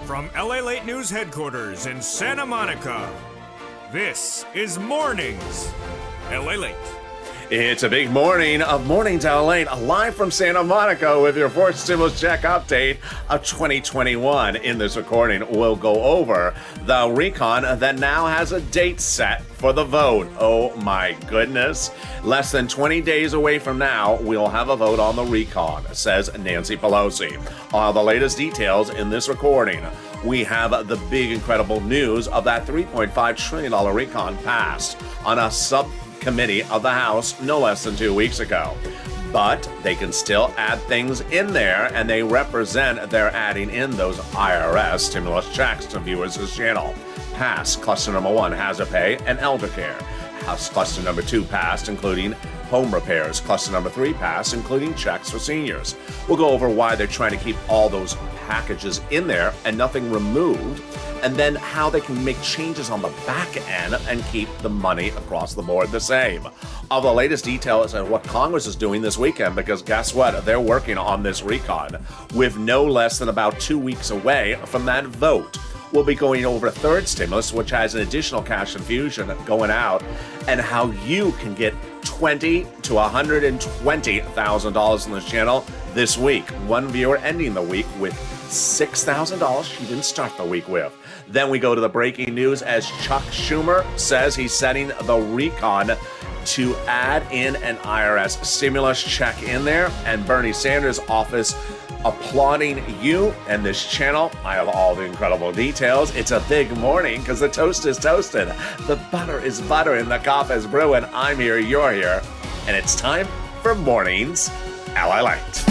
From LALATE News headquarters in Santa Monica, this is Mornings LALATE. It's a big morning of Mornings LALATE, live from Santa Monica with your fourth stimulus check update of 2021. In this recording, we'll go over the recon that now has a date set for the vote. Oh my goodness. Less than 20 days away from now, we'll have a vote on the recon, says Nancy Pelosi. All the latest details in this recording. We have the big, incredible news of that $3.5 trillion recon passed on a subcommittee of the House no less than 2 weeks ago. But they can still add things in there, and they represent they're adding in those IRS stimulus checks to viewers' channel. Passed cluster number 1, hazard pay and elder care. House cluster number 2 passed, including home repairs. Cluster number 3 passed, including checks for seniors. We'll go over why they're trying to keep all those packages in there and nothing removed, and then how they can make changes on the back end and keep the money across the board the same. All the latest details on what Congress is doing this weekend, because guess what? They're working on this recon with no less than about 2 weeks away from that vote. We'll be going over a third stimulus, which has an additional cash infusion going out, and how you can get $20,000 to $120,000 in this channel this week. One viewer ending the week with $6,000 she didn't start the week with. Then we go to the breaking news as Chuck Schumer says he's setting the recon to add in an IRS stimulus check in there, and Bernie Sanders' office applauding you and this channel. I have all the incredible details. It's a big morning because the toast is toasted, the butter is buttering, the coffee is brewing. I'm here, you're here, and it's time for Mornings LALATE.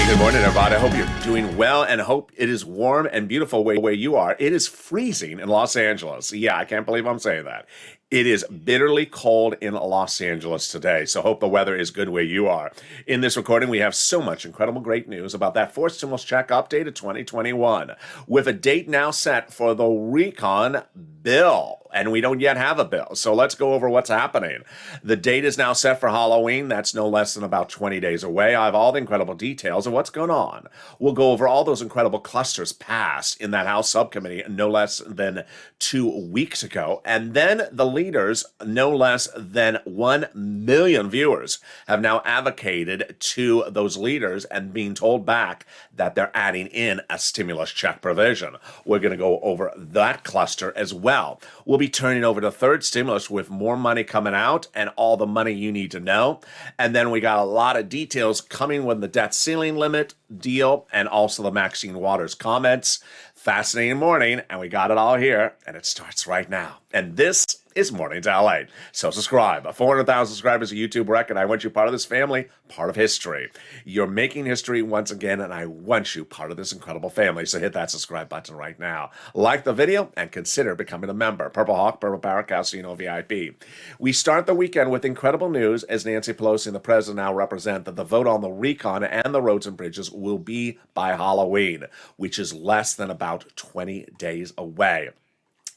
Good morning, everybody. I hope you're doing well and hope it is warm and beautiful where you are. It is freezing in Los Angeles. Yeah, I can't believe I'm saying that. It is bitterly cold in Los Angeles today, so hope the weather is good where you are. In this recording, we have so much incredible great news about that fourth stimulus check update of 2021, with a date now set for the recon bill. And we don't yet have a bill, so let's go over what's happening. The date is now set for Halloween. That's no less than about 20 days away. I have all the incredible details of what's going on. We'll go over all those incredible clusters passed in that House subcommittee no less than 2 weeks ago. And then the leaders, no less than 1 million viewers, have now advocated to those leaders and being told back that they're adding in a stimulus check provision. We're going to go over that cluster as well. We'll be turning over the third stimulus with more money coming out and all the money you need to know. And then we got a lot of details coming with the debt ceiling limit deal and also the Maxine Waters comments. Fascinating morning, and we got it all here, and it starts right now. And this is Mornings LALATE. So subscribe. 400,000 subscribers, a YouTube record. I want you part of this family, part of history. You're making history once again, and I want you part of this incredible family. So hit that subscribe button right now. Like the video and consider becoming a member. Purple Hawk, Purple Parrot, Casino VIP. We start the weekend with incredible news as Nancy Pelosi and the president now represent that the vote on the recon and the roads and bridges will be by Halloween, which is less than about 20 days away.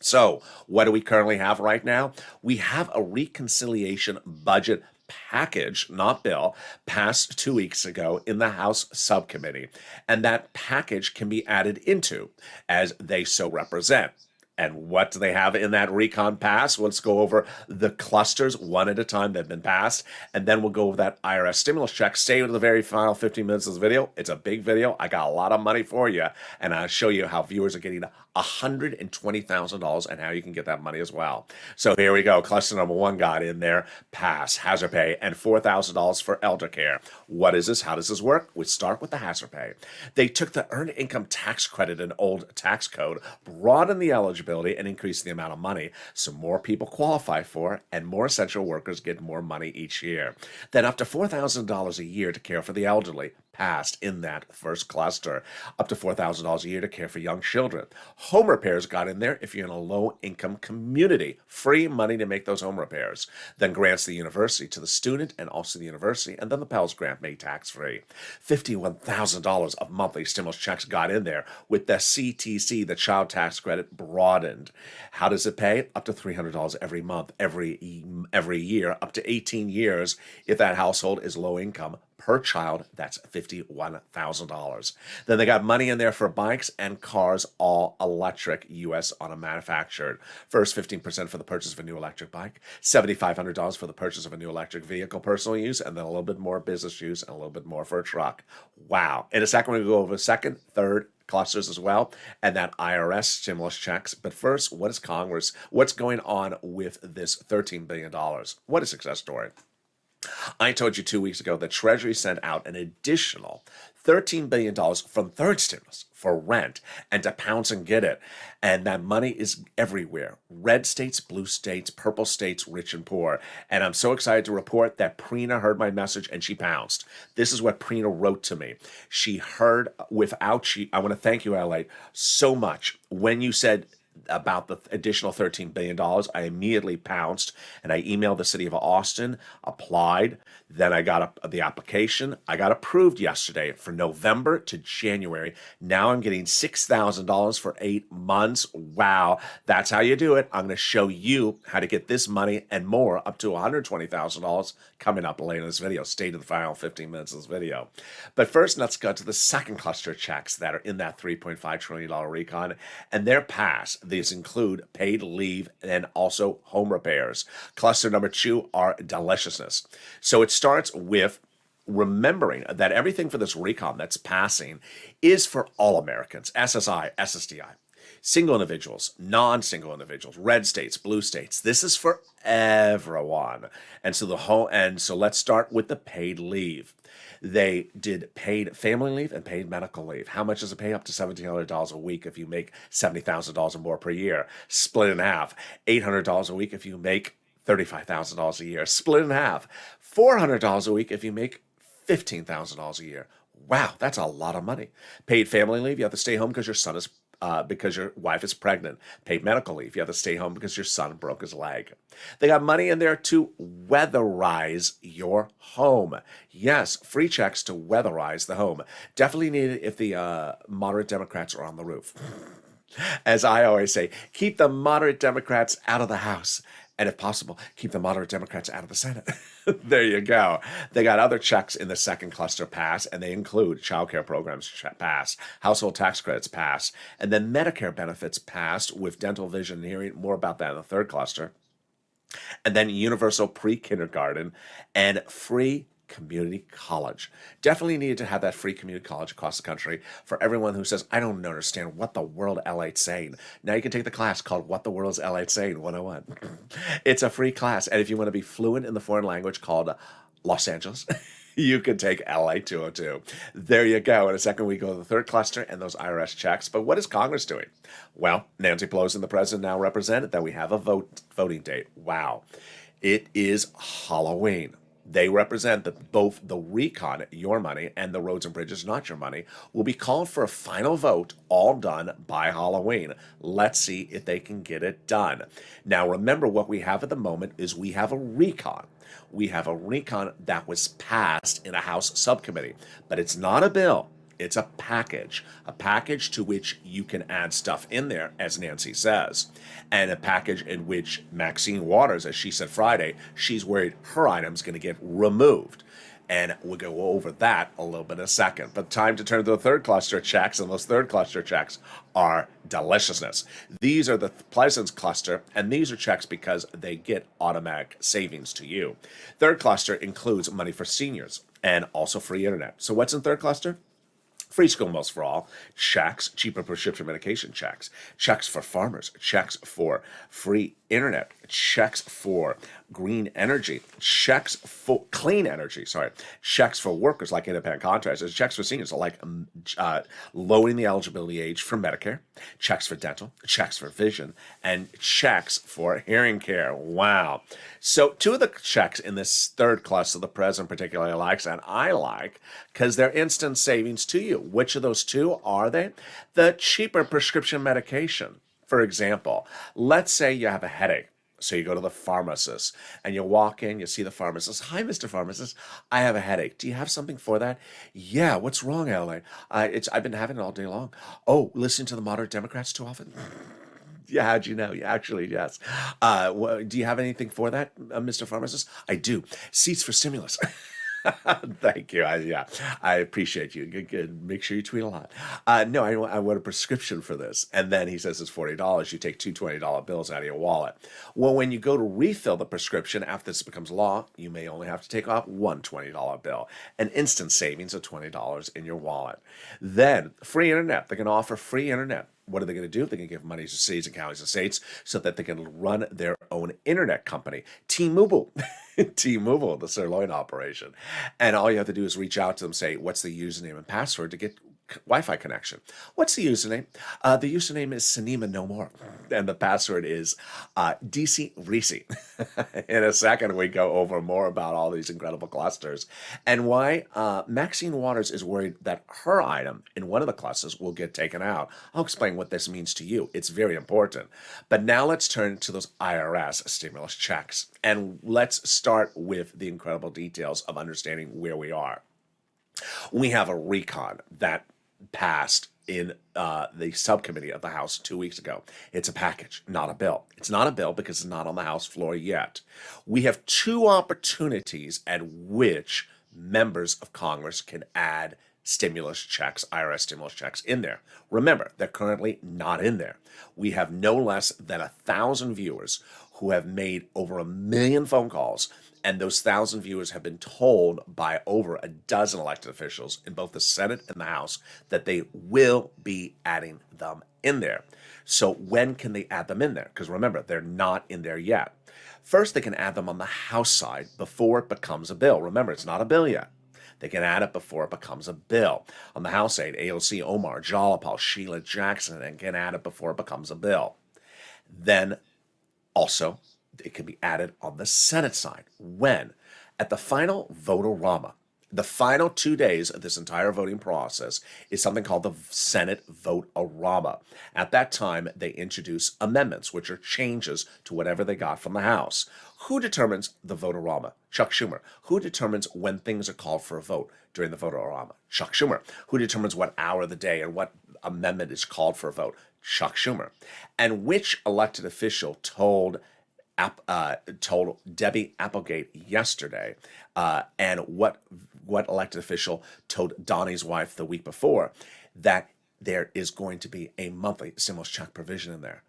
So what do we currently have right now? We have a reconciliation budget package, not bill, passed 2 weeks ago in the House subcommittee. And that package can be added into as they so represent. And what do they have in that recon pass? Let's go over the clusters one at a time that have been passed, and then we'll go over that IRS stimulus check. Stay to the very final 15 minutes of this video. It's a big video. I got a lot of money for you, and I'll show you how viewers are getting $120,000 and how you can get that money as well. So here we go. Cluster number 1 got in there, pass, hazard pay, and $4,000 for elder care. What is this? How does this work? We start with the hazard pay. They took the earned income tax credit in old tax code, broadened the eligibility, and increased the amount of money so more people qualify for it, and more essential workers get more money each year. Then up to $4,000 a year to care for the elderly. passed in that first cluster, up to $4,000 a year to care for young children. Home repairs got in there if you're in a low-income community. Free money to make those home repairs. Then grants the university to the student and also the university, and then the Pell Grant made tax-free. $51,000 of monthly stimulus checks got in there with the CTC, the child tax credit, broadened. How does it pay? Up to $300 every month, every year, up to 18 years if that household is low income. Per child, that's $51,000. Then they got money in there for bikes and cars, all electric, U.S. auto manufactured. First, 15% for the purchase of a new electric bike, $7,500 for the purchase of a new electric vehicle, personal use, and then a little bit more business use and a little bit more for a truck. Wow. In a second, we're going to go over second, third clusters as well, and that IRS stimulus checks. But first, what is Congress? What's going on with this $13 billion? What a success story. I told you 2 weeks ago that Treasury sent out an additional $13 billion from third stimulus for rent and to pounce and get it. And that money is everywhere. Red states, blue states, purple states, rich and poor. And I'm so excited to report that Prina heard my message and she pounced. This is what Prina wrote to me. She heard I want to thank you, LA, so much. When you said about the additional $13 billion, I immediately pounced and I emailed the city of Austin, applied. Then I got the application. I got approved yesterday for November to January. Now I'm getting $6,000 for 8 months. Wow, that's how you do it. I'm going to show you how to get this money and more, up to $120,000 coming up later in this video. Stay to the final 15 minutes of this video. But first, let's go to the second cluster of checks that are in that $3.5 trillion recon, and they're passed. These include paid leave and also home repairs. Cluster number 2 are deliciousness. So it starts with remembering that everything for this recon that's passing is for all Americans, SSI, SSDI. Single individuals, non-single individuals, red states, blue states. This is for everyone. And so let's start with the paid leave. They did paid family leave and paid medical leave. How much does it pay? Up to $1,700 a week if you make $70,000 or more per year. Split in half. $800 a week if you make $35,000 a year. Split in half. $400 a week if you make $15,000 a year. Wow, that's a lot of money. Paid family leave, you have to stay home because because your wife is pregnant. Paid medical leave, you have to stay home because your son broke his leg. They got money in there to weatherize your home. Yes, free checks to weatherize the home. Definitely needed if the moderate Democrats are on the roof. As I always say, keep the moderate Democrats out of the House. And if possible, keep the moderate Democrats out of the Senate. There you go. They got other checks in the second cluster pass, and they include child care programs pass, household tax credits pass, and then Medicare benefits passed with dental, vision, and hearing. More about that in the third cluster. And then universal pre-kindergarten and free community college. Definitely needed to have that free community college across the country for everyone who says, I don't understand what the world LA's saying. Now you can take the class called What the World's LA Saying 101. It's a free class. And if you want to be fluent in the foreign language called Los Angeles, you can take LA 202. There you go. In a second, we go to the third cluster and those IRS checks. But what is Congress doing? Well, Nancy Pelosi and the president now represented that we have a voting date. Wow. It is Halloween. They represent that both the recon, your money, and the roads and bridges, not your money, will be called for a final vote, all done by Halloween. Let's see if they can get it done. Now, remember, what we have at the moment is we have a recon. We have a recon that was passed in a House subcommittee, but it's not a bill. It's a package to which you can add stuff in there, as Nancy says, and a package in which Maxine Waters, as she said Friday, she's worried her item's going to get removed. And we'll go over that a little bit in a second. But time to turn to the third cluster checks, and those third cluster checks are deliciousness. These are the Pleasance cluster, and these are checks because they get automatic savings to you. Third cluster includes money for seniors and also free internet. So what's in third cluster? Free school meals for all, checks, cheaper prescription medication checks for farmers, checks for free internet, checks for green energy, checks for clean energy, checks for workers like independent contractors, checks for seniors like lowering the eligibility age for Medicare, checks for dental, checks for vision, and checks for hearing care. Wow. So two of the checks in this third cluster the president particularly likes, and I like, because they're instant savings to you. Which of those two are they? The cheaper prescription medication. For example, let's say you have a headache. So you go to the pharmacist and you walk in, you see the pharmacist. Hi, Mr. Pharmacist. I have a headache. Do you have something for that? Yeah. What's wrong, LA? I've been having it all day long. Oh, listen to the moderate Democrats too often? Yeah, how'd you know? Yeah, actually, yes. Do you have anything for that, Mr. Pharmacist? I do. Seats for stimulus. Thank you. I appreciate you. Good. Make sure you tweet a lot. No, I want a prescription for this. And then he says it's $40. You take two $20 bills out of your wallet. Well, when you go to refill the prescription after this becomes law, you may only have to take off one $20 bill, an instant savings of $20 in your wallet. Then free internet. They're going to offer free internet. What are they going to do? They're going to give money to cities and counties and states so that they can run their own internet company. T-Mobile, T-Mobile, the sirloin operation. And all you have to do is reach out to them, say, what's the username and password to get Wi-Fi connection? What's the username? The username is Sinema No More. And the password is DC Reese. In a second, we go over more about all these incredible clusters and why Maxine Waters is worried that her item in one of the clusters will get taken out. I'll explain what this means to you. It's very important. But now let's turn to those IRS stimulus checks. And let's start with the incredible details of understanding where we are. We have a recon that passed in the subcommittee of the House 2 weeks ago. It's a package, not a bill. It's not a bill because it's not on the House floor yet. We have two opportunities at which members of Congress can add stimulus checks, IRS stimulus checks in there. Remember, they're currently not in there. We have no less than 1,000 viewers who have made over 1 million phone calls, and those 1,000 viewers have been told by over a dozen elected officials in both the Senate and the House that they will be adding them in there. So when can they add them in there? Because remember, they're not in there yet. First, they can add them on the House side before it becomes a bill. Remember, it's not a bill yet. They can add it before it becomes a bill. On the House side, AOC, Omar, Jalapal, Sheila Jackson, and can add it before it becomes a bill. Then also, it can be added on the Senate side. When? At the final vote-a-rama. The final 2 days of this entire voting process is something called the Senate vote-a-rama. At that time, they introduce amendments, which are changes to whatever they got from the House. Who determines the vote-a-rama? Chuck Schumer. Who determines when things are called for a vote during the vote-a-rama? Chuck Schumer. Who determines what hour of the day and what amendment is called for a vote? Chuck Schumer. And which elected official told Debbie Applegate yesterday, and what elected official told Donnie's wife the week before, that there is going to be a monthly stimulus check provision in there?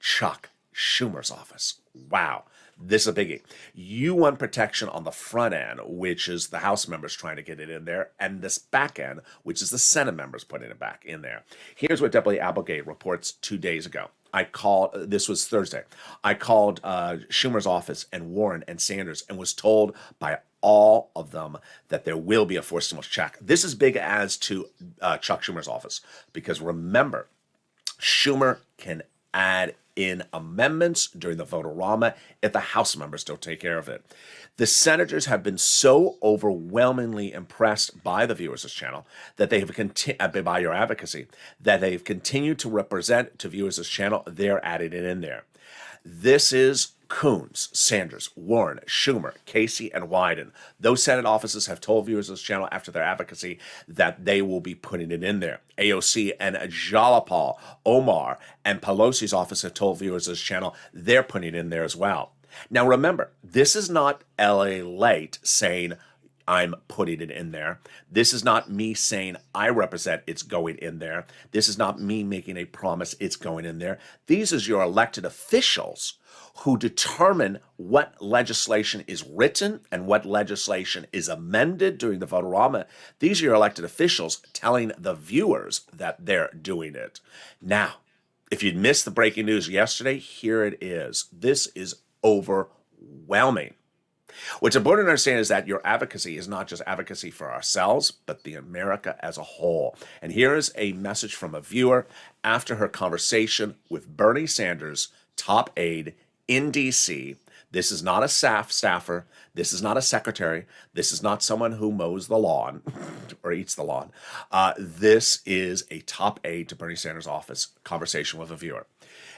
Chuck Schumer's office. Wow. This is a biggie. You want protection on the front end, which is the House members trying to get it in there, and this back end, which is the Senate members putting it back in there. Here's what Debbie Applegate reports 2 days ago. This was Thursday. I called Schumer's office and Warren and Sanders and was told by all of them that there will be a forced stimulus check. This is big as to Chuck Schumer's office, because remember, Schumer can add in amendments during the vote-a-rama if the House members don't take care of it. The senators have been so overwhelmingly impressed by the viewers of this channel that they have by your advocacy, that they've continued to represent to viewers of this channel. They're adding it in there. This is Coons, Sanders, Warren, Schumer, Casey, and Wyden. Those Senate offices have told viewers of this channel after their advocacy that they will be putting it in there. AOC and Jalapal, Omar, and Pelosi's office have told viewers of this channel they're putting it in there as well. Now remember, this is not LALATE saying I'm putting it in there. This is not me saying I represent it's going in there. This is not me making a promise it's going in there. These are your elected officials who determine what legislation is written and what legislation is amended during the vote-a-rama. These are your elected officials telling the viewers that they're doing it. Now, if you'd missed the breaking news yesterday, here it is. This is overwhelming. overwhelming. What's important to understand is that your advocacy is not just advocacy for ourselves, but the America as a whole. And here is a message from a viewer after her conversation with Bernie Sanders' top aide in D.C. This is not a staffer. This is not a secretary. This is not someone who mows the lawn or eats the lawn. This is a top aide to Bernie Sanders' office conversation with a viewer.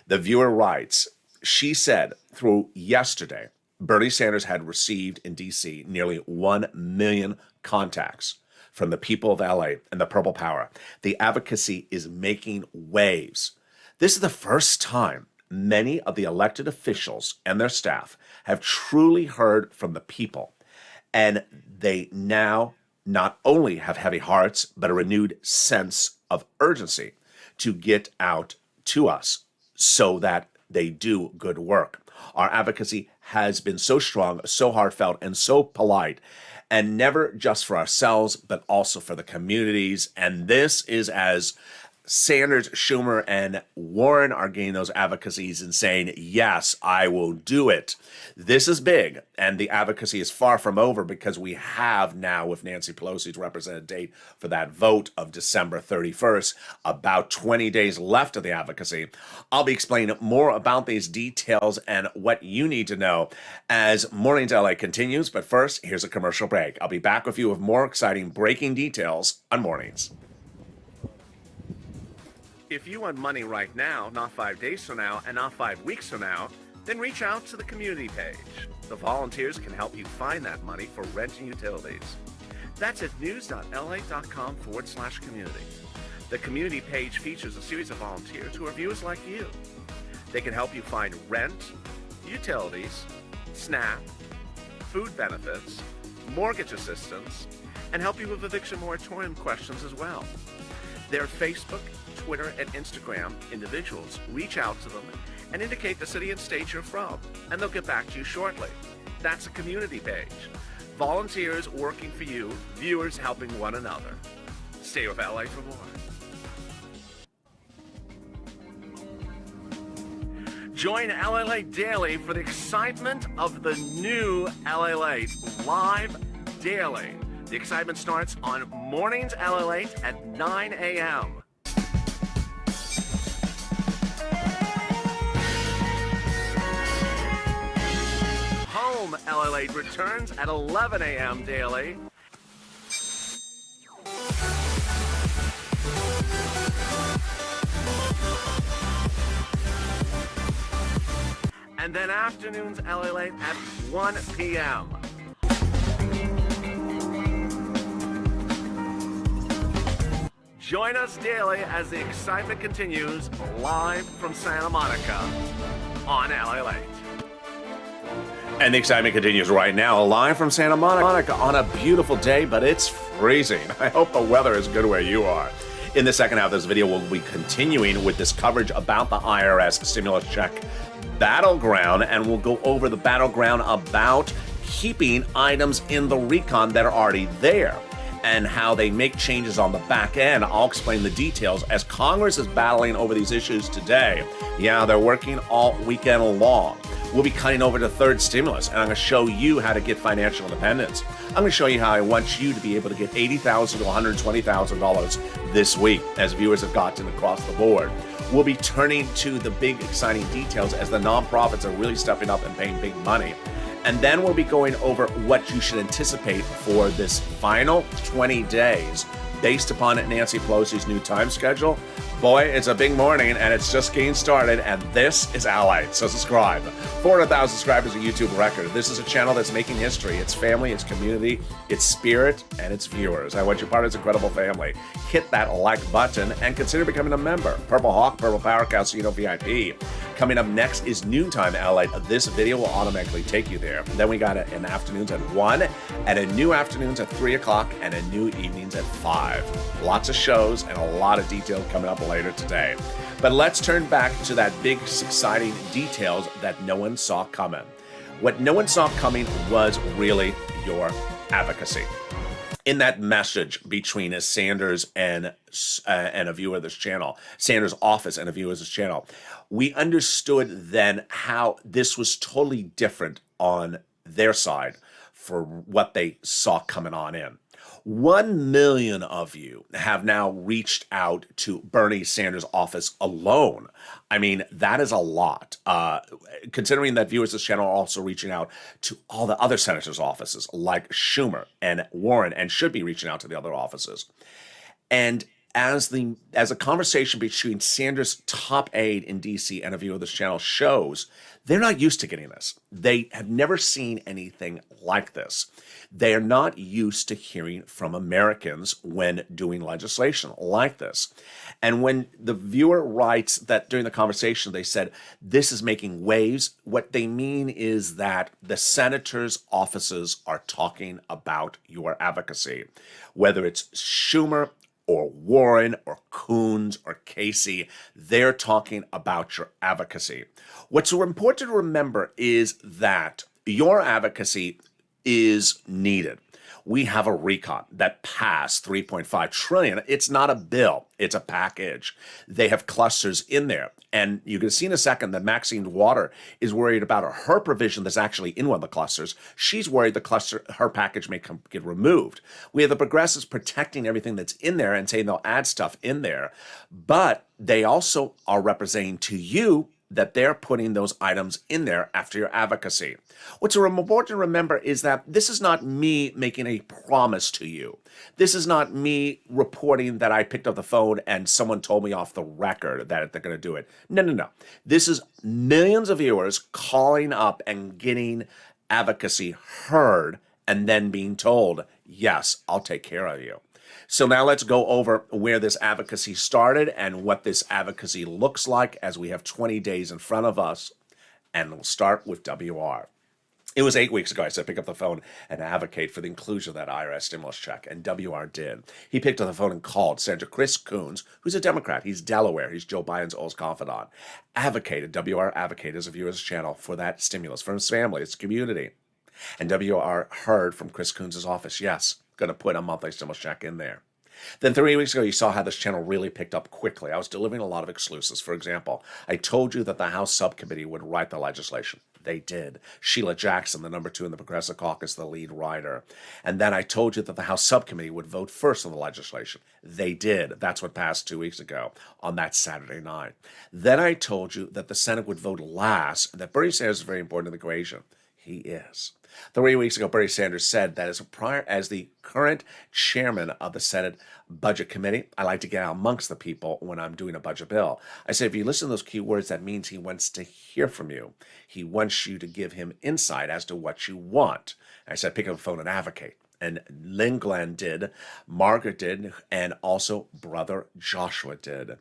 The viewer writes, she said through yesterday, Bernie Sanders had received in D.C. nearly 1 million contacts from the people of L.A. and the Purple Power. The advocacy is making waves. This is the first time many of the elected officials and their staff have truly heard from the people, and they now not only have heavy hearts, but a renewed sense of urgency to get out to us so that they do good work. Our advocacy has been so strong, so heartfelt, and so polite, and never just for ourselves, but also for the communities. And this is as Sanders, Schumer, and Warren are getting those advocacies and saying, yes, I will do it. This is big, and the advocacy is far from over because we have now, with Nancy Pelosi's represented date for that vote of December 31st, about 20 days left of the advocacy. I'll be explaining more about these details and what you need to know as Mornings LA continues, but first, here's a commercial break. I'll be back with you with more exciting breaking details on Mornings. If you want money right now, not 5 days from now, and not 5 weeks from now, then reach out to the community page. The volunteers can help you find that money for rent and utilities. That's at news.la.com/community. The community page features a series of volunteers who are viewers like you. They can help you find rent, utilities, SNAP, food benefits, mortgage assistance, and help you with eviction moratorium questions as well. Their Facebook, Twitter, and Instagram individuals reach out to them and indicate the city and state you're from, and they'll get back to you shortly. That's a community page. Volunteers working for you, viewers helping one another. Stay with LA for more. Join LALATE Daily for the excitement of the new LALATE live daily. The excitement starts on Mornings LALATE at 9 a.m. Home LALATE returns at 11 a.m. daily. And then afternoons LALATE at 1 p.m. Join us daily as the excitement continues live from Santa Monica on LALATE. And the excitement continues right now live from Santa Monica on a beautiful day, but it's freezing. I hope the weather is good where you are. In the second half of this video, we'll be continuing with this coverage about the IRS stimulus check battleground, and we'll go over the battleground about keeping items in the recon that are already there and how they make changes on the back end. I'll explain the details as Congress is battling over these issues today. Yeah, they're working all weekend long. We'll be cutting over the third stimulus, and I'm going to show you how to get financial independence. I'm going to show you how I want you to be able to get $80,000 to $120,000 this week, as viewers have gotten across the board. We'll be turning to the big, exciting details as the nonprofits are really stepping up and paying big money. And then we'll be going over what you should anticipate for this final 20 days based upon Nancy Pelosi's new time schedule. Boy, it's a big morning, and it's just getting started, and this is LALATE, so subscribe. 400,000 subscribers, a YouTube record. This is a channel that's making history. It's family, it's community, it's spirit, and it's viewers. I want you part of this incredible family. Hit that like button and consider becoming a member. Purple Hawk, Purple Power Casino VIP. Coming up next is Noontime LALATE. This video will automatically take you there. Then we got it in afternoons at 1, and a new afternoons at 3 o'clock, and a new evenings at 5. Lots of shows and a lot of detail coming up later today. But let's turn back to that big, exciting details that no one saw coming. What no one saw coming was really your advocacy. In that message between Sanders and a viewer of this channel, Sanders' office and a viewer of this channel, we understood then how this was totally different on their side for what they saw coming on in. 1 million of you have now reached out to Bernie Sanders' office alone. I mean, that is a lot. Considering that viewers of this channel are also reaching out to all the other senators' offices, like Schumer and Warren, and should be reaching out to the other offices. And as a conversation between Sanders' top aide in D.C. and a viewer of this channel shows, they're not used to getting this. They have never seen anything like this. They are not used to hearing from Americans when doing legislation like this. And when the viewer writes that during the conversation they said, this is making waves, what they mean is that the senators' offices are talking about your advocacy. Whether it's Schumer or Warren or Coons or Casey, they're talking about your advocacy. What's so important to remember is that your advocacy is needed. We have a recon that passed $3.5 trillion. It's not a bill, it's a package. They have clusters in there. And you can see in a second that Maxine Water is worried about her provision that's actually in one of the clusters. She's worried the cluster, her package may get removed. We have the progressives protecting everything that's in there and saying they'll add stuff in there. But they also are representing to you that they're putting those items in there after your advocacy. What's important to remember is that this is not me making a promise to you. This is not me reporting that I picked up the phone and someone told me off the record that they're going to do it. No. This is millions of viewers calling up and getting advocacy heard and then being told, yes, I'll take care of you. So now let's go over where this advocacy started and what this advocacy looks like as we have 20 days in front of us. And we'll start with WR. It was 8 weeks ago I said pick up the phone and advocate for the inclusion of that IRS stimulus check, and WR did. He picked up the phone and called Senator Chris Coons, who's a Democrat. He's Delaware. He's Joe Biden's old confidant. WR advocated as a viewer's channel for that stimulus, for his family, his community. And WR heard from Chris Coons' office, yes, going to put a monthly stimulus check in there. Then 3 weeks ago, you saw how this channel really picked up quickly. I was delivering a lot of exclusives. For example, I told you that the House subcommittee would write the legislation. They did. Sheila Jackson, the number 2 in the Progressive Caucus, the lead writer. And then I told you that the House subcommittee would vote first on the legislation. They did. That's what passed 2 weeks ago on that Saturday night. Then I told you that the Senate would vote last and that Bernie Sanders is very important in the equation. He is. 3 weeks ago, Bernie Sanders said that as the current chairman of the Senate Budget Committee, I like to get out amongst the people when I'm doing a budget bill. I said, if you listen to those key words, that means he wants to hear from you. He wants you to give him insight as to what you want. I said, pick up the phone and advocate. And Lynn Glenn did, Margaret did, and also Brother Joshua did.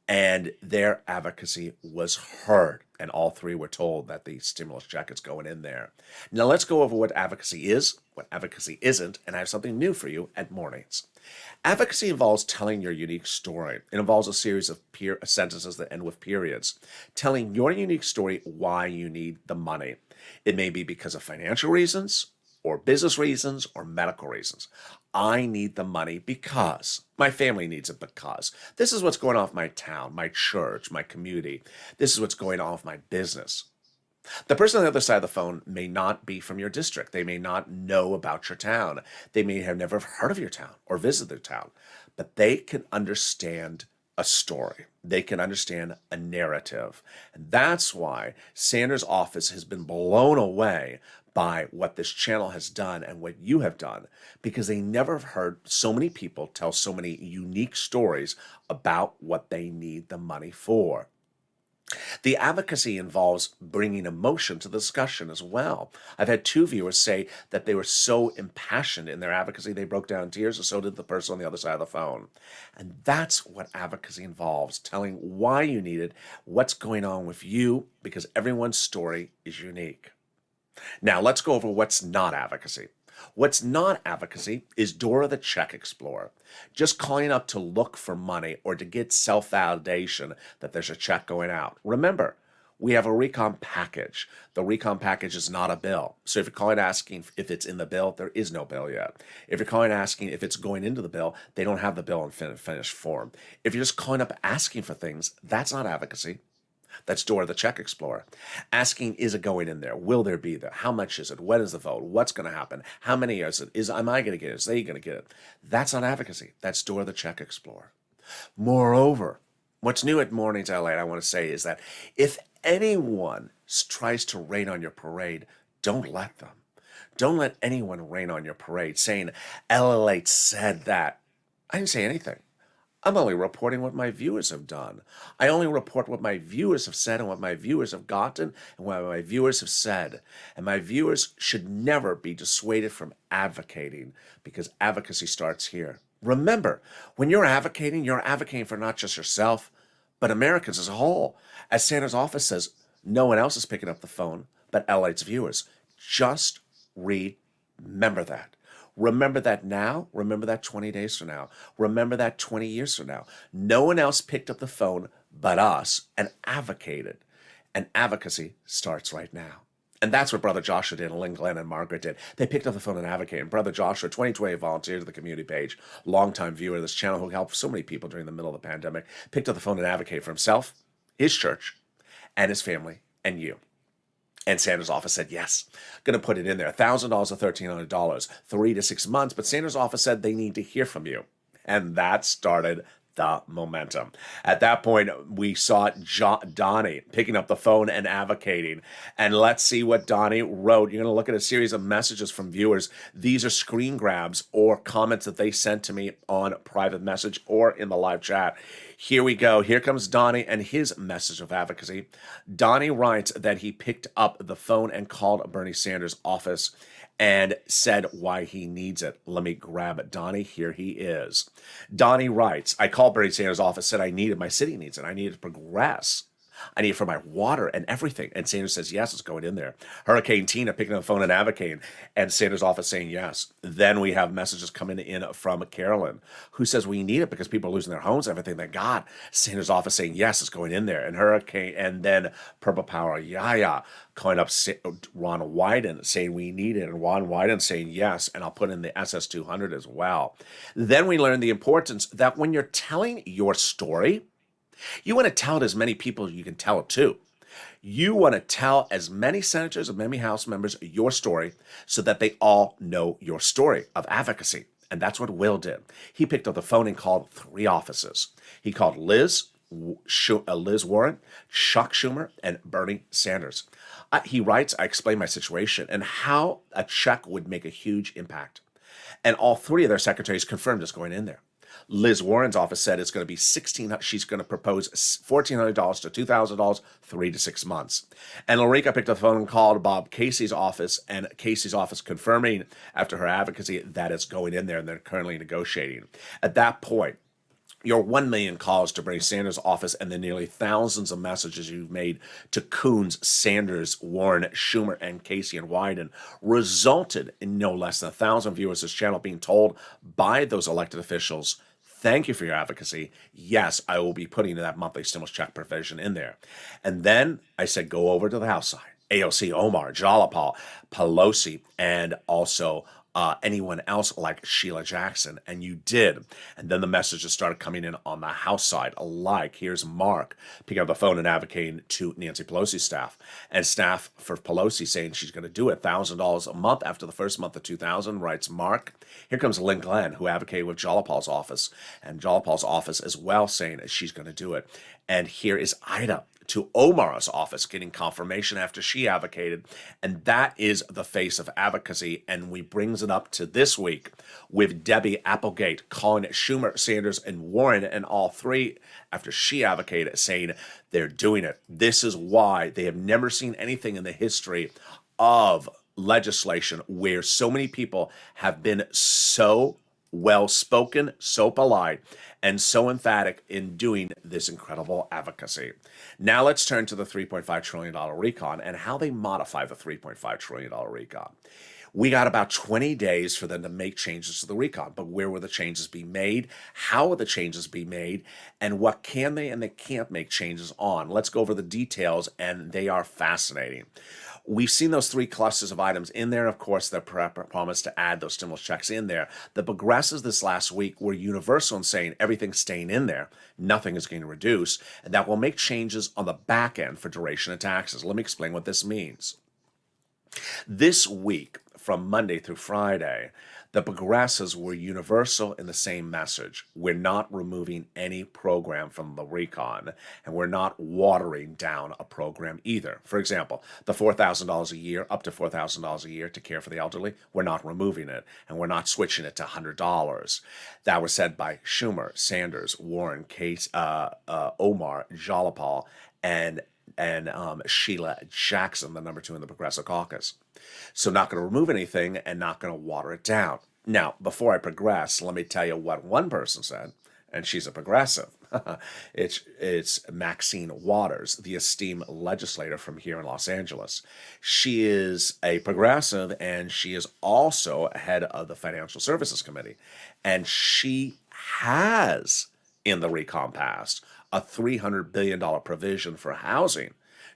And their advocacy was heard. And all three were told that the stimulus check is going in there. Now let's go over what advocacy is, what advocacy isn't, and I have something new for you at mornings. Advocacy involves telling your unique story. It involves a series of sentences that end with periods, telling your unique story why you need the money. It may be because of financial reasons, or business reasons, or medical reasons. I need the money because my family needs it, because this is what's going on with my town, my church, my community. This is what's going on with my business. The person on the other side of the phone may not be from your district. They may not know about your town. They may have never heard of your town or visited their town, but they can understand a story. They can understand a narrative. And that's why Sanders' office has been blown away by what this channel has done and what you have done, because they never have heard so many people tell so many unique stories about what they need the money for. The advocacy involves bringing emotion to the discussion as well. I've had 2 viewers say that they were so impassioned in their advocacy they broke down in tears, and so did the person on the other side of the phone. And that's what advocacy involves, telling why you need it, what's going on with you, because everyone's story is unique. Now let's go over what's not advocacy. What's not advocacy is Dora the Check Explorer, just calling up to look for money or to get self-validation that there's a check going out. Remember, we have a recon package. The recon package is not a bill. So if you're calling asking if it's in the bill, there is no bill yet. If you're calling asking if it's going into the bill, they don't have the bill in finished form. If you're just calling up asking for things, that's not advocacy. That's door of the check explorer. Asking, is it going in there? Will there be there? How much is it? When is the vote? What's going to happen? How many is it? Am I going to get it? Is they going to get it? That's not advocacy. That's door of the check explorer. Moreover, what's new at Mornings LA, I want to say, is that if anyone tries to rain on your parade, don't let them. Don't let anyone rain on your parade saying, LALATE said that. I didn't say anything. I'm only reporting what my viewers have done. I only report what my viewers have said and what my viewers have gotten and what my viewers have said. And my viewers should never be dissuaded from advocating, because advocacy starts here. Remember, when you're advocating for not just yourself, but Americans as a whole. As Sanders' office says, no one else is picking up the phone but LA's viewers. Just remember that. Remember that now. Remember that 20 days from now. Remember that 20 years from now. No one else picked up the phone but us and advocated. And advocacy starts right now. And that's what Brother Joshua did, and Lynn, Glenn, and Margaret did. They picked up the phone and advocated. And Brother Joshua, 2020 volunteer to the community page, longtime viewer of this channel who helped so many people during the middle of the pandemic, picked up the phone and advocated for himself, his church, and his family, and you. And Sanders' office said, yes, going to put it in there. $1,000 or $1,300, 3 to 6 months. But Sanders' office said they need to hear from you. And that started the momentum. At that point, we saw Donnie picking up the phone and advocating. And let's see what Donnie wrote. You're going to look at a series of messages from viewers. These are screen grabs or comments that they sent to me on private message or in the live chat. Here we go. Here comes Donnie and his message of advocacy. Donnie writes that he picked up the phone and called Bernie Sanders' office and said why he needs it. Let me grab Donnie. Here he is. Donnie writes, I called Bernie Sanders' office, said my city needs it. I need it to progress. I need it for my water and everything. And Sanders says, yes, it's going in there. Hurricane Tina picking up the phone and advocating, and Sanders' office saying yes. Then we have messages coming in from Carolyn, who says we need it because people are losing their homes and everything. Thank God. Sanders' office saying yes, it's going in there. And Hurricane, and then Purple Power Yaya calling up Ron Wyden saying we need it, and Ron Wyden saying yes, and I'll put in the SS200 as well. Then we learn the importance that when you're telling your story, you want to tell it as many people as you can tell it to. You want to tell as many senators and many House members your story so that they all know your story of advocacy. And that's what Will did. He picked up the phone and called 3 offices. He called Liz Warren, Chuck Schumer, and Bernie Sanders. He writes, I explained my situation and how a check would make a huge impact. And all 3 of their secretaries confirmed it's going in there. Liz Warren's office said it's going to be she's going to propose $1,400 to $2,000, 3 to 6 months. And Lorica picked up the phone and called Bob Casey's office, and Casey's office confirming after her advocacy that it's going in there and they're currently negotiating. At that point, your 1 million calls to Bernie Sanders' office and the nearly thousands of messages you've made to Coons, Sanders, Warren, Schumer, and Casey and Wyden resulted in no less than 1,000 viewers of this channel being told by those elected officials, thank you for your advocacy. Yes, I will be putting that monthly stimulus check provision in there. And then I said, go over to the House side. AOC, Omar, Jalapal, Pelosi, and also anyone else like Sheila Jackson, and you did. And then the messages started coming in on the House side, like here's Mark picking up the phone and advocating to Nancy Pelosi's staff, and staff for Pelosi saying she's going to do it, $1,000 a month after the first month of 2,000, writes Mark. Here comes Lynn Glenn, who advocated with Jalapal's office, and Jalapal's office as well, saying she's going to do it. And here is Ida to Omar's office, getting confirmation after she advocated. And that is the face of advocacy. And we brings it up to this week with Debbie Applegate calling Schumer, Sanders, and Warren, and all 3 after she advocated, saying they're doing it. This is why they have never seen anything in the history of legislation where so many people have been so well-spoken, so polite, and so emphatic in doing this incredible advocacy. Now let's turn to the $3.5 trillion recon and how they modify the $3.5 trillion recon. We got about 20 days for them to make changes to the recon, but where will the changes be made? How will the changes be made? And what can they and they can't make changes on? Let's go over the details, and they are fascinating. We've seen those three clusters of items in there. Of course, the promise to add those stimulus checks in there. The progressives this last week were universal in saying everything's staying in there. Nothing is going to reduce. And that will make changes on the back end for duration of taxes. Let me explain what this means. This week, from Monday through Friday, the progressives were universal in the same message. We're not removing any program from the recon, and we're not watering down a program either. For example, the $4,000 a year, up to $4,000 a year to care for the elderly, we're not removing it, and we're not switching it to $100. That was said by Schumer, Sanders, Warren, Case, Omar, Jalopal, and Sheila Jackson, the number 2 in the Progressive Caucus. So not going to remove anything and not going to water it down. Now, before I progress, let me tell you what one person said, and she's a progressive. It's Maxine Waters, the esteemed legislator from here in Los Angeles. She is a progressive, and she is also head of the Financial Services Committee. And she has, in the recon passed, a $300 billion provision for housing.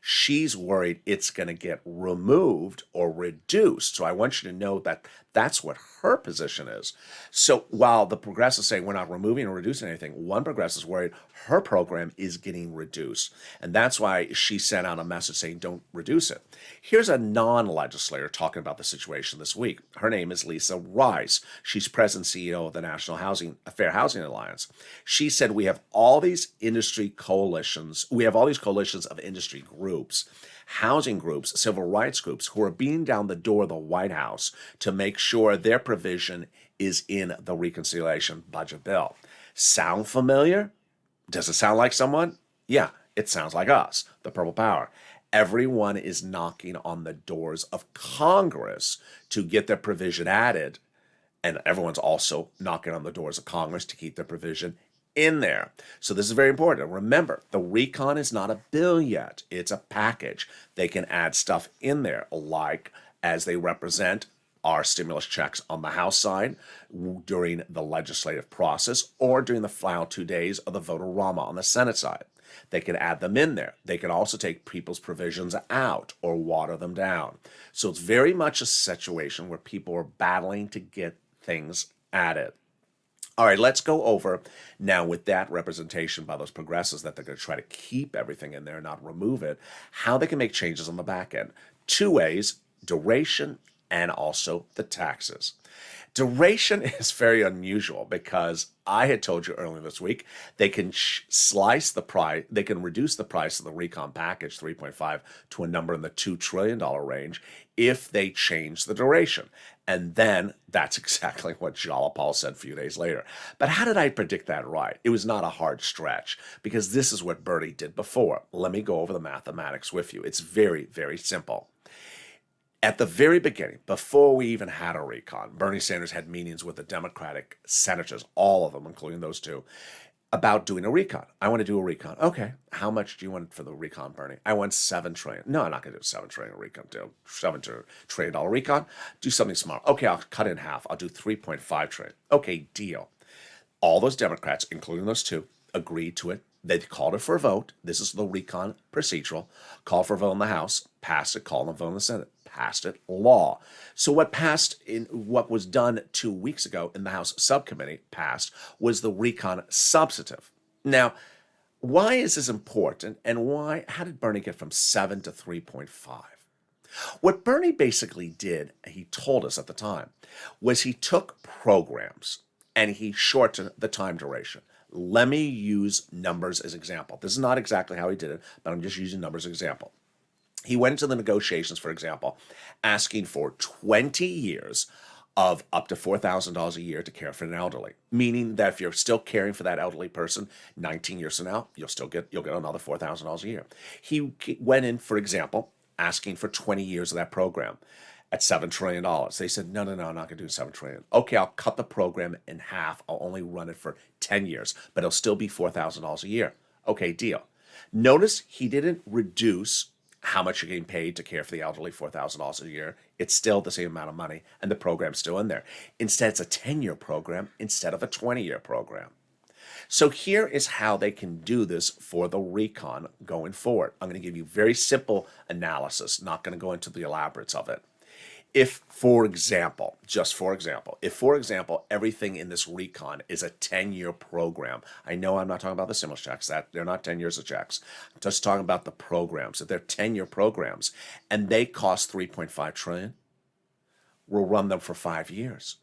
She's worried it's going to get removed or reduced. So I want you to know that that's what her position is. So while the progressives say we're not removing or reducing anything, one progressive is worried her program is getting reduced. And that's why she sent out a message saying don't reduce it. Here's a non-legislator talking about the situation this week. Her name is Lisa Rice. She's president and CEO of the National Fair Housing Alliance. She said we have all these industry coalitions. We have all these coalitions of industry groups, housing groups, civil rights groups who are beating down the door of the White House to make sure their provision is in the reconciliation budget bill. Sound familiar? Does it sound like someone? Yeah, it sounds like us, the Purple Power. Everyone is knocking on the doors of Congress to get their provision added, and everyone's also knocking on the doors of Congress to keep their provision in there. So this is very important. Remember, the recon is not a bill yet. It's a package. They can add stuff in there, like as they represent our stimulus checks on the House side during the legislative process or during the final 2 days of the vote-a-rama on the Senate side. They can add them in there. They can also take people's provisions out or water them down. So it's very much a situation where people are battling to get things added. All right, let's go over now with that representation by those progressives that they're going to try to keep everything in there and not remove it, how they can make changes on the back end. 2 ways, duration and also the taxes. Duration is very unusual because I had told you earlier this week they can slice the price, they can reduce the price of the recon package 3.5 to a number in the $2 trillion range if they change the duration. And then that's exactly what Jalopal said a few days later. But how did I predict that right? It was not a hard stretch because this is what Bernie did before. Let me go over the mathematics with you. It's very, very simple. At the very beginning, before we even had a recon, Bernie Sanders had meetings with the Democratic senators, all of them, including those 2, about doing a recon. I want to do a recon. Okay, how much do you want for the recon, Bernie? I want $7 trillion. No, I'm not going to do $7 trillion recon. Do $7 trillion recon. Do something smart. Okay, I'll cut it in half. I'll do $3.5 trillion. Okay, deal. All those Democrats, including those 2, agreed to it. They called it for a vote. This is the recon procedural. Call for a vote in the House, passed it, call a vote in the Senate, passed it, law. So what was done 2 weeks ago in the House subcommittee passed was the recon substantive. Now, why is this important and how did Bernie get from 7 to 3.5? What Bernie basically did, he told us at the time, was he took programs and he shortened the time duration. Let me use numbers as example. This is not exactly how he did it, but I'm just using numbers as example. He went into the negotiations, for example, asking for 20 years of up to $4,000 a year to care for an elderly, meaning that if you're still caring for that elderly person 19 years from now, you'll get another $4,000 a year. He went in, for example, asking for 20 years of that program at $7 trillion. They said, no, I'm not going to do $7 trillion. Okay, I'll cut the program in half. I'll only run it for 10 years, but it'll still be $4,000 a year. Okay, deal. Notice he didn't reduce how much you're getting paid to care for the elderly, $4,000 a year. It's still the same amount of money, and the program's still in there. Instead, it's a 10-year program instead of a 20-year program. So here is how they can do this for the recon going forward. I'm going to give you very simple analysis, not going to go into the elaborates of it. If, for example, everything in this recon is a 10-year program, I know I'm not talking about the stimulus checks, that they're not 10 years of checks. I'm just talking about the programs. If they're 10-year programs and they cost 3.5 trillion, we'll run them for 5 years.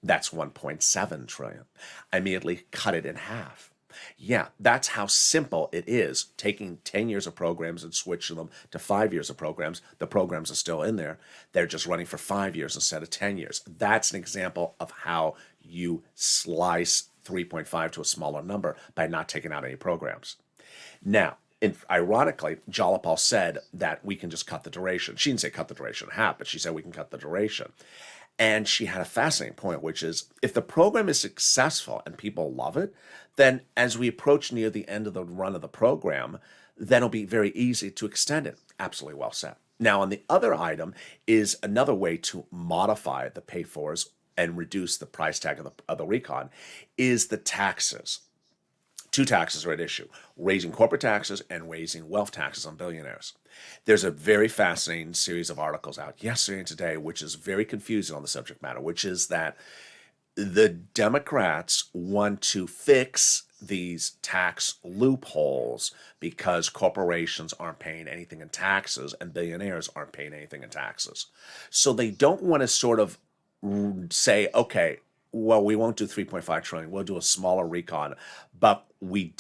That's 1.7 trillion. I immediately cut it in half. Yeah, that's how simple it is, taking 10 years of programs and switching them to 5 years of programs. The programs are still in there. They're just running for 5 years instead of 10 years. That's an example of how you slice 3.5 to a smaller number by not taking out any programs. Now, ironically, Jalapal said that we can just cut the duration. She didn't say cut the duration in half, but she said we can cut the duration. And she had a fascinating point, which is if the program is successful and people love it, then as we approach near the end of the run of the program, then it'll be very easy to extend it. Absolutely well said. Now, on the other item is another way to modify the pay-fors and reduce the price tag of the recon is the taxes. Two taxes are at issue, raising corporate taxes and raising wealth taxes on billionaires. There's a very fascinating series of articles out yesterday and today, which is very confusing on the subject matter, which is that the Democrats want to fix these tax loopholes because corporations aren't paying anything in taxes and billionaires aren't paying anything in taxes. So they don't want to sort of say, okay, well, we won't do 3.5 trillion. We'll do a smaller recon, but we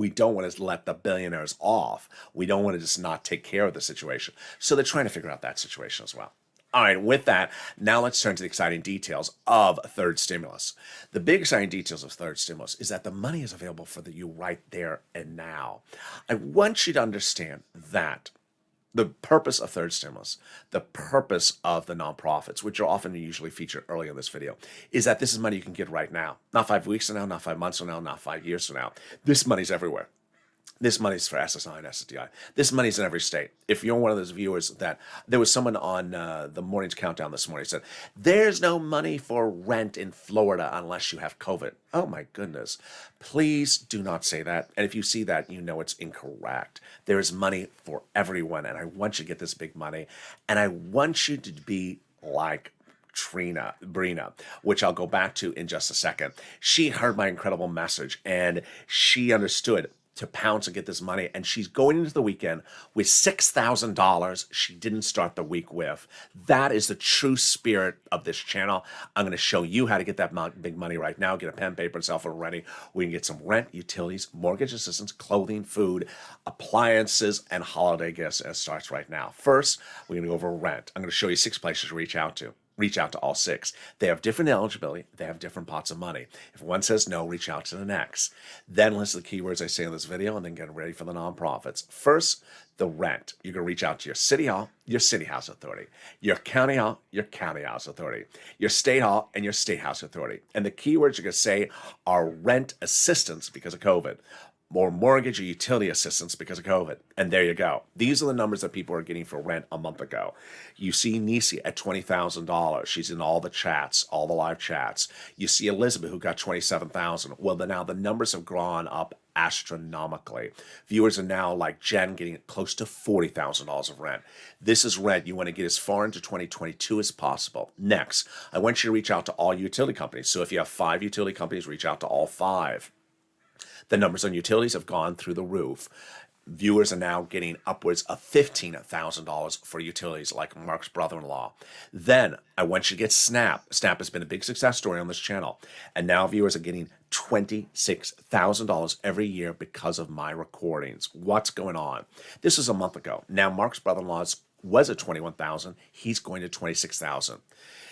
don't want to let the billionaires off. We don't want to just not take care of the situation. So they're trying to figure out that situation as well. All right, with that, now let's turn to the exciting details of third stimulus. The big exciting details of third stimulus is that the money is available for you right there and now. I want you to understand that the purpose of third stimulus, the purpose of the nonprofits, which are often usually featured early in this video, is that this is money you can get right now. Not 5 weeks from now, not 5 months from now, not 5 years from now. This money's everywhere. This money's for SSI and SSDI. This money's in every state. If you're one of those viewers that, there was someone on the morning's countdown this morning said, there's no money for rent in Florida unless you have COVID. Oh my goodness. Please do not say that. And if you see that, you know it's incorrect. There is money for everyone. And I want you to get this big money. And I want you to be like Brina, which I'll go back to in just a second. She heard my incredible message and she understood to pounce and get this money. And she's going into the weekend with $6,000 she didn't start the week with. That is the true spirit of this channel. I'm going to show you how to get that big money right now. Get a pen, paper, and cell phone ready. We can get some rent, utilities, mortgage assistance, clothing, food, appliances, and holiday gifts. And it starts right now. First, we're going to go over rent. I'm going to show you 6 places to reach out to. Reach out to all 6. They have different eligibility. They have different pots of money. If one says no, reach out to the next. Then listen to the keywords I say in this video and then get ready for the nonprofits. First, the rent. You're going to reach out to your city hall, your city house authority, your county hall, your county house authority, your state hall, and your state house authority. And the keywords you're going to say are rent assistance because of COVID, or mortgage or utility assistance because of COVID. And there you go. These are the numbers that people are getting for rent a month ago. You see Nisi at $20,000. She's in all the chats, all the live chats. You see Elizabeth who got $27,000. Well, now the numbers have gone up astronomically. Viewers are now like Jen getting close to $40,000 of rent. This is rent you want to get as far into 2022 as possible. Next, I want you to reach out to all utility companies. So if you have 5 utility companies, reach out to all 5. The numbers on utilities have gone through the roof. Viewers are now getting upwards of $15,000 for utilities like Mark's brother-in-law. Then I want you to get Snap. Snap has been a big success story on this channel. And now viewers are getting $26,000 every year because of my recordings. What's going on? This was a month ago. Now Mark's brother-in-law's was at $21,000. He's going to $26,000.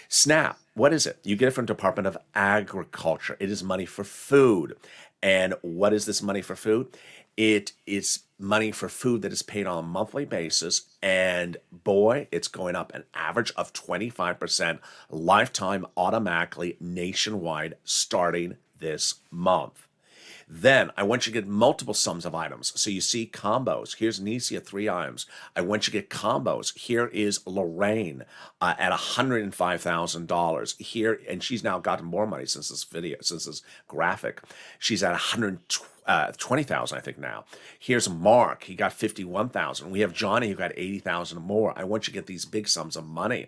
SNAP, what is it? You get it from Department of Agriculture. It is money for food. And what is this money for food? It is money for food that is paid on a monthly basis. And boy, it's going up an average of 25% lifetime automatically nationwide starting this month. Then I want you to get multiple sums of items. So you see combos. Here's Nisia, 3 items. I want you to get combos. Here is Lorraine at $105,000. Here, and she's now gotten more money since this video, since this graphic. She's at 120,000, I think now. Here's Mark. He got 51,000. We have Johnny who got 80,000 more. I want you to get these big sums of money.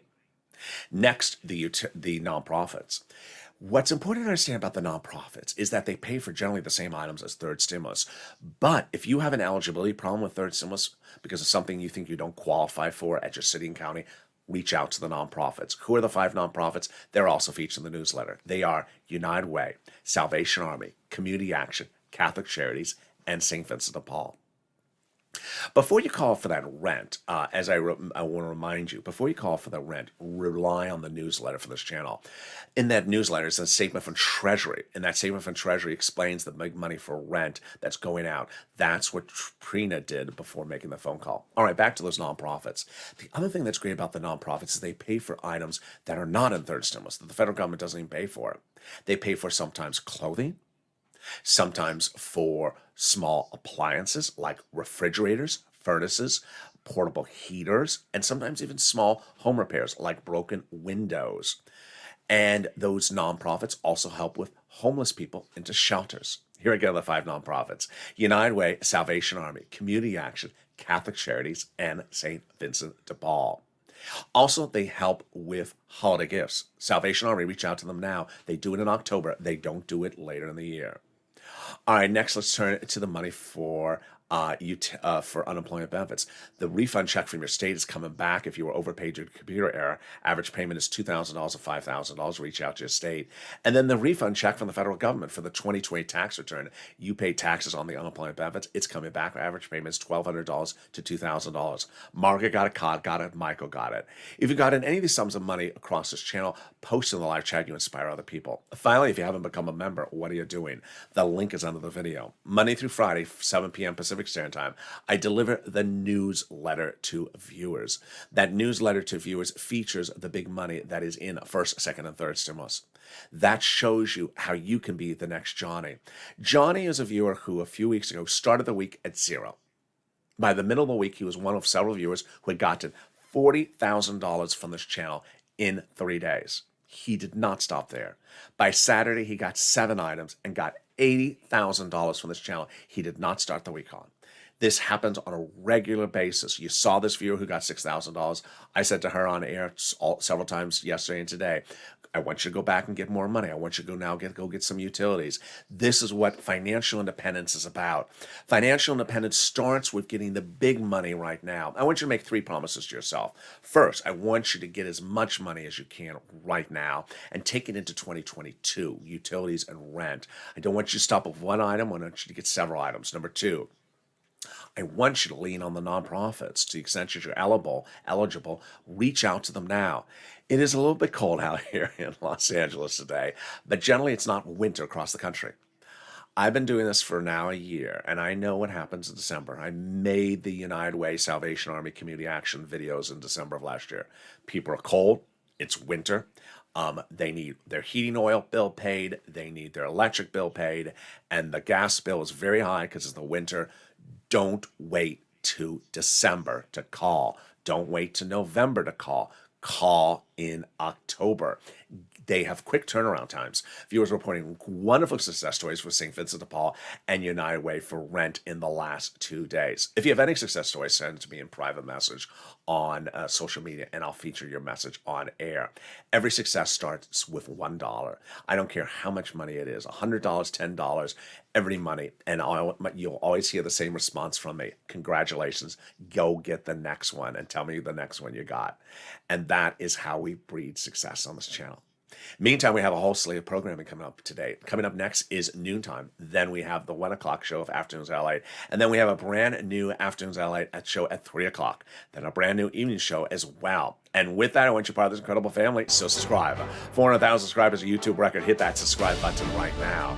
Next, the nonprofits. What's important to understand about the nonprofits is that they pay for generally the same items as third stimulus. But if you have an eligibility problem with third stimulus because of something you think you don't qualify for at your city and county, reach out to the nonprofits. Who are the 5 nonprofits? They're also featured in the newsletter. They are United Way, Salvation Army, Community Action, Catholic Charities, and St. Vincent de Paul. Before you call for that rent, I want to remind you, before you call for the rent, rely on the newsletter for this channel. In that newsletter is a statement from Treasury, and that statement from Treasury explains the big money for rent that's going out. That's what Trina did before making the phone call. All right, back to those nonprofits. The other thing that's great about the nonprofits is they pay for items that are not in third stimulus, that the federal government doesn't even pay for. They pay for sometimes clothing, sometimes for small appliances like refrigerators, furnaces, portable heaters, and sometimes even small home repairs like broken windows. And those nonprofits also help with homeless people into shelters. Here again, the 5 nonprofits: United Way, Salvation Army, Community Action, Catholic Charities, and St. Vincent de Paul. Also, they help with holiday gifts. Salvation Army, reach out to them now. They do it in October. They don't do it later in the year. All right, next let's turn to the money for unemployment benefits. The refund check from your state is coming back if you were overpaid due to computer error. Average payment is $2,000 or $5,000. Reach out to your state. And then the refund check from the federal government for the 2020 tax return. You paid taxes on the unemployment benefits. It's coming back. Average payment is $1,200 to $2,000. Margaret got it. Michael got it. If you got in any of these sums of money across this channel, post in the live chat. You inspire other people. Finally, if you haven't become a member, what are you doing? The link is under the video. Monday through Friday, 7 p.m. Pacific Standard Time, I deliver the newsletter to viewers. That newsletter to viewers features the big money that is in first, second, and third stimulus. That shows you how you can be the next Johnny. Johnny is a viewer who a few weeks ago started the week at 0. By the middle of the week, he was one of several viewers who had gotten $40,000 from this channel in 3 days. He did not stop there. By Saturday, he got 7 items and got $80,000 from this channel. He did not start the week on. This happens on a regular basis. You saw this viewer who got $6,000. I said to her on air several times yesterday and today, I want you to go back and get more money. I want you to go get some utilities. This is what financial independence is about. Financial independence starts with getting the big money right now. I want you to make 3 promises to yourself. First, I want you to get as much money as you can right now and take it into 2022, utilities and rent. I don't want you to stop with one item. I want you to get several items. Number 2, I want you to lean on the nonprofits. To the extent that you're eligible, reach out to them now. It is a little bit cold out here in Los Angeles today, but generally it's not winter across the country. I've been doing this for now a year, and I know what happens in December. I made the United Way, Salvation Army, Community Action videos in December of last year. People are cold. It's winter. They need their heating oil bill paid. They need their electric bill paid. And the gas bill is very high because it's the winter. Don't wait to December to call. Don't wait to November to call. Call in October. They have quick turnaround times. Viewers reporting wonderful success stories for St. Vincent de Paul and United Way for rent in the last 2 days. If you have any success stories, send it to me in private message on social media, and I'll feature your message on air. Every success starts with $1. I don't care how much money it is, $100, $10, every money, and you'll always hear the same response from me. Congratulations. Go get the next one and tell me the next one you got. And that is how we breed success on this channel. Meantime, we have a whole slate of programming coming up today. Coming up next is Noontime. Then we have the 1 o'clock show of Afternoons LALATE. And then we have a brand new Afternoons LALATE show at 3 o'clock. Then a brand new evening show as well. And with that, I want you part of this incredible family, so subscribe. 400,000 subscribers, a YouTube record. Hit that subscribe button right now.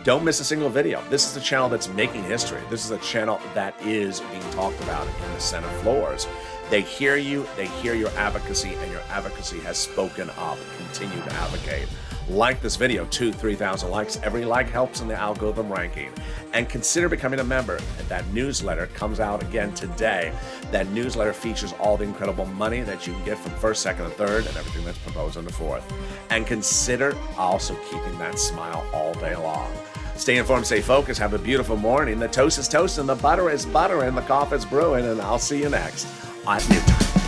Don't miss a single video. This is the channel that's making history. This is a channel that is being talked about in the Senate floors. They hear you, they hear your advocacy, and your advocacy has spoken up. Continue to advocate. Like this video, 2,000-3,000 likes. Every like helps in the algorithm ranking. And consider becoming a member. And that newsletter comes out again today. That newsletter features all the incredible money that you can get from first, second, and third, and everything that's proposed in the fourth. And consider also keeping that smile all day long. Stay informed, stay focused, have a beautiful morning. The toast is toasting, the butter is buttering, the coffee is brewing, and I'll see you next on New Time.